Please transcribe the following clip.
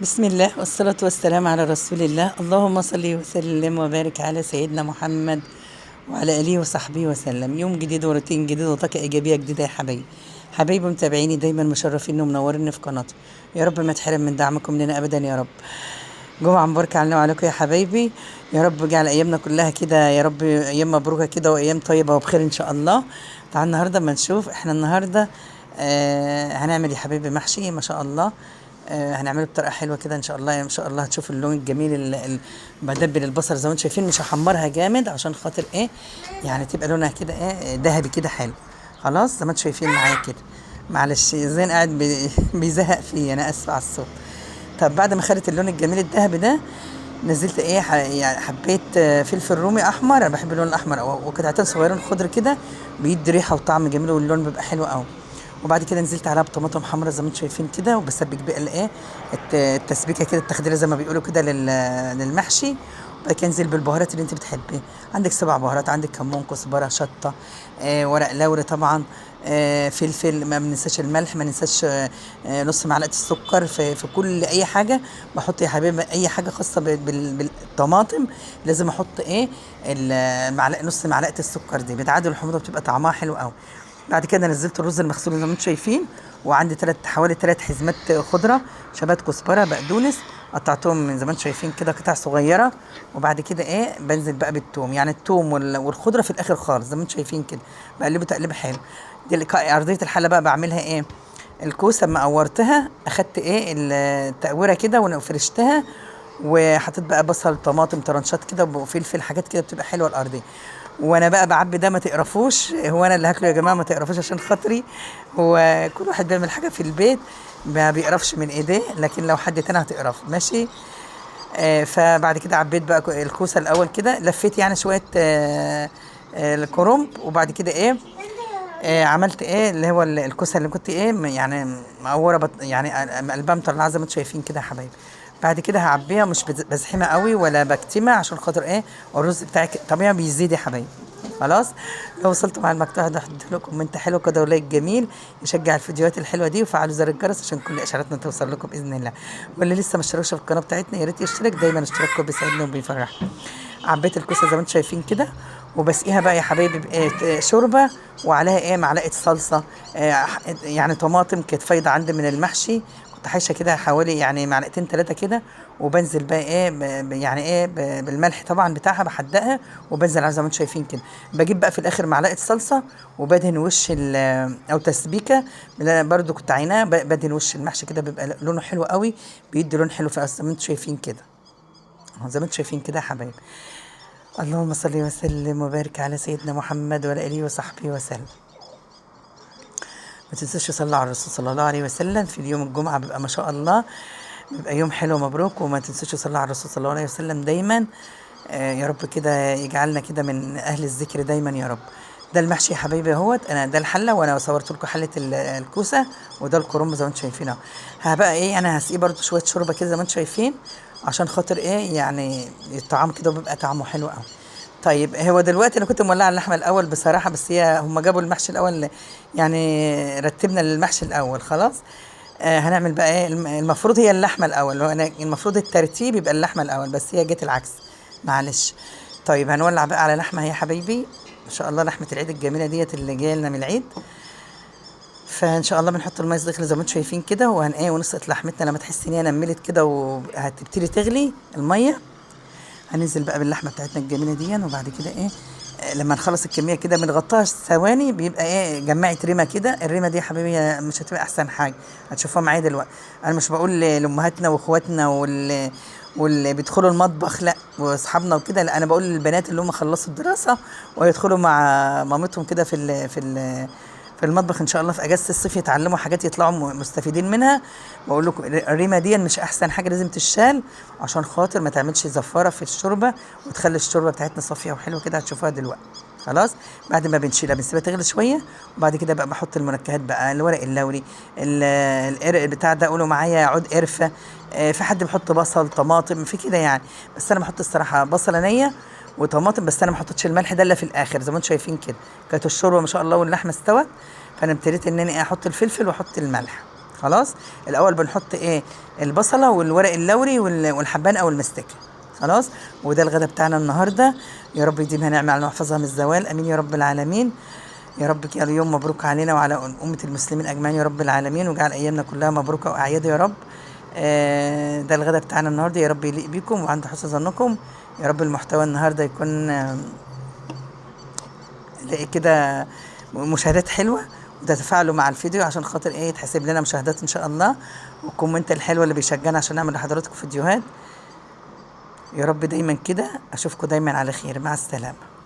بسم الله والصلاة والسلام على رسول الله. اللهم صل وسلم وبارك على سيدنا محمد وعلى آله وصحبه وسلم. يوم جديد وروتين جديد وطاقة إيجابية جديدة يا حبايبي. حبايبي متابعيني دايما مشرفين ومنوريني في قناتي، يا رب ما تحرم من دعمكم لنا أبدا يا رب. جمعة مباركة علينا وعليكم يا حبايبي، يا رب اجعل أيامنا كلها كده يا رب، أيام مبروكة كده وأيام طيبة وبخير إن شاء الله. تعال النهاردة ما نشوف احنا النهاردة هنعمل يا حبيبي محشي ما شاء الله. هنعمله بطريقه حلوه كده ان شاء الله. ان شاء الله هتشوف اللون الجميل بدبل البصل زي ما انتم شايفين، مش هحمرها جامد عشان خاطر ايه، يعني تبقى لونها كده ايه ذهبي كده حلو. خلاص زي ما انتم شايفين معايا كده. معلش زين قاعد بيزهق فيا، انا اسفه على الصوت. طب بعد ما خدت اللون الجميل الذهبي ده، نزلت ايه يعني حبيت فلفل رومي احمر، انا بحب اللون الاحمر، وقطعتين صغيرين خضر كده، بيدي ريحه وطعم جميل واللون بيبقى حلو قوي. وبعد كده نزلت عليها بطماطم حمرا زي ما انتم شايفين كده، وبسبك بقى الايه التسبيكه كده، التخديره زي ما بيقولوا كده للمحشي. وبعد كده انزل بالبهارات اللي انت بتحبيه، عندك 7 بهارات، عندك كمون كزبره شطه، ورق لوري طبعا، فلفل، ما بننساش الملح، ما ننساش نص معلقه السكر في كل اي حاجه بحط يا حبيبي. اي حاجه خاصه بالطماطم لازم احط ايه نص معلقه السكر، دي بتعادل الحموضه، بتبقى طعمها حلو قوي. بعد كده نزلت الرز المغسول زي ما انتم شايفين، وعندي حوالي 3 حزمات خضره، شبت كزبره بقدونس، قطعتهم من زي ما انتم شايفين كده قطع صغيره. وبعد كده ايه بنزل بقى بالثوم، يعني الثوم والخضره في الاخر خالص زي ما انتم شايفين كده، بقلبه تقليبه حلو. دي ارضيه الحله بقى بعملها ايه، الكوسه اما قورتها اخدت ايه التقويره كده وفرشتها، وحطيت بقى بصل طماطم طرنشات كده وفلفل، حاجات كده بتبقى حلوه الارضيه. وانا بقى بعبي ده، ما تقرفوش، هو انا اللي هاكله يا جماعه، ما تقرفوش عشان خاطري. هو كل واحد بيعمل حاجه في البيت ما بيقرفش من ايديه، لكن لو حد تاني هتقرف ماشي. فبعد كده عبيت بقى الكوسه الاول كده، لفيت يعني شويه الكرنب، وبعد كده ايه عملت ايه اللي هو الكوسه اللي كنت ايه يعني مقوره يعني قلبها مطلعه زي ما انتم شايفين كده يا حبايبي. بعد كده هعبيها، مش بزحمها قوي ولا بكتمها عشان خاطر ايه الرز بتاعك طبيعي بيزيد يا حبايبي. خلاص. لو وصلتوا مع المقطع ده حطيت لكم كومنت حلو كده ولايك جميل يشجع الفيديوهات الحلوه دي، وفعلوا زر الجرس عشان كل اشعاراتنا توصل لكم باذن الله. واللي لسه ما اشتركش في القناه بتاعتنا يا ريت يشترك، دايما اشتراككم بيسعدنا وبيفرحنا. عبيت الكوسه زي ما انتم شايفين كده، وبسقيها بقى يا حبايبي بايه شوربه، وعليها ايه معلقه صلصه، يعني طماطم كانت فايضه عندي من المحشي، كنت حايشه كده حوالي يعني معلقتين 3 كده. وبنزل بقى ايه يعني ايه بالملح طبعا بتاعها بحدقها، وبنزل على زي ما انتم شايفين كده. بجيب بقى في الاخر معلقه صلصه، وبدهن وش او تسبيكه اللي أنا برضو كنت عيناها، بدهن وش المحشي كده بيبقى لونه حلو قوي، بيدي لون حلو في زي ما انتم شايفين كده. زي ما انتم شايفين كده يا حبايبي. اللهم صل وسلم وبارك على سيدنا محمد وعلى اله وصحبه وسلم. ما تنسوش تصلوا على الرسول صلى الله عليه وسلم في اليوم الجمعة، بيبقى ما شاء الله بيبقى يوم حلو مبروك. وما تنسوش تصلوا على الرسول صلى الله عليه وسلم دايما. يا رب كده يجعلنا كده من أهل الذكر دايما يا رب. ده المحشي يا حبايبي اهوت، انا ده الحله، وانا صورت لكم حله الكوسه، وده الكرنب زي ما انتم شايفين اهو. هبقى ايه انا هسقيه برده شويه شوربه كده زي ما انتم شايفين، عشان خاطر ايه يعني الطعام كده بيبقى طعمه حلو قوي. طيب هو دلوقتي انا كنت مولعه اللحمه الاول بصراحه، بس هي هم جابوا المحشي الاول، يعني رتبنا المحشي الاول خلاص. هنعمل بقى ايه المفروض هي اللحمه الاول، هو انا المفروض الترتيب يبقى اللحمه الاول، بس هي جت العكس، معلش. طيب هنولع بقى على لحمه يا حبايبي، ان شاء الله لحمه العيد الجميله ديت اللي جايه لنا من العيد. فان شاء الله بنحط الميه تغلي زي ما انتم شايفين كده، وهن ايه ونسقط لحمتنا لما تحس ان هي نملت كده وهتبتدي تغلي الميه. هننزل بقى باللحمه بتاعتنا الجميله دي، وبعد كده ايه لما نخلص الكميه كده بنغطيها ثواني، بيبقى ايه جمعت ريمه كده. الريمه دي يا حبيبي مش هتبقى احسن حاجه، هتشوفوها معايا دلوقتي. انا مش بقول لامهاتنا واخواتنا واللي بيدخلوا المطبخ لا واصحابنا وكده، لا انا بقول للبنات اللي هم خلصوا الدراسه ويدخلوا مع مامتهم كده في المطبخ ان شاء الله في اجازه الصيف، يتعلموا حاجات يطلعوا مستفيدين منها. بقول لكم الريمه دي مش احسن حاجه، لازم تشال عشان خاطر ما تعملش زفاره في الشوربه، وتخلي الشوربه بتاعتنا صافيه وحلوه كده، هتشوفوها دلوقتي. خلاص. بعد ما بنشيلها بنسيبها تغلي شويه، وبعد كده بقى بحط المنكهات بقى، الورق اللوري، القرق بتاع ده، قولوا معايا عود قرفه. في حد بيحط بصل طماطم في كده يعني، بس انا بحط الصراحه بصله نيه وطماطم بس. انا ما حطيتش الملح ده الا في الاخر زي ما انتم شايفين كده. كانت الشوربه ما شاء الله واللحمه استوت، فانا ابتديت ان انا احط الفلفل واحط الملح. خلاص. الاول بنحط ايه؟ البصله والورق اللوري والحبان او المستكه. خلاص. وده الغدا بتاعنا النهارده. يا رب يديمها نعمه على محفظها من الزوال، امين يا رب العالمين. يا رب يا يوم مبروك علينا وعلى أمة المسلمين أجمعين يا رب العالمين، واجعل أيامنا كلها مبروكة وأعياد يا رب. ده الغدا بتاعنا النهارده، يا رب يليق بيكم وعند حسن ظنكم. يا رب المحتوى النهارده يكون نلاقي كده مشاهدات حلوة، وتتفاعلوا مع الفيديو عشان خاطر ايه يتحسب لنا مشاهدات ان شاء الله، والكومنت الحلوة اللي بيشجعنا عشان نعمل لحضراتكم فيديوهات. يا رب دايما كده اشوفكم دايما على خير. مع السلامة.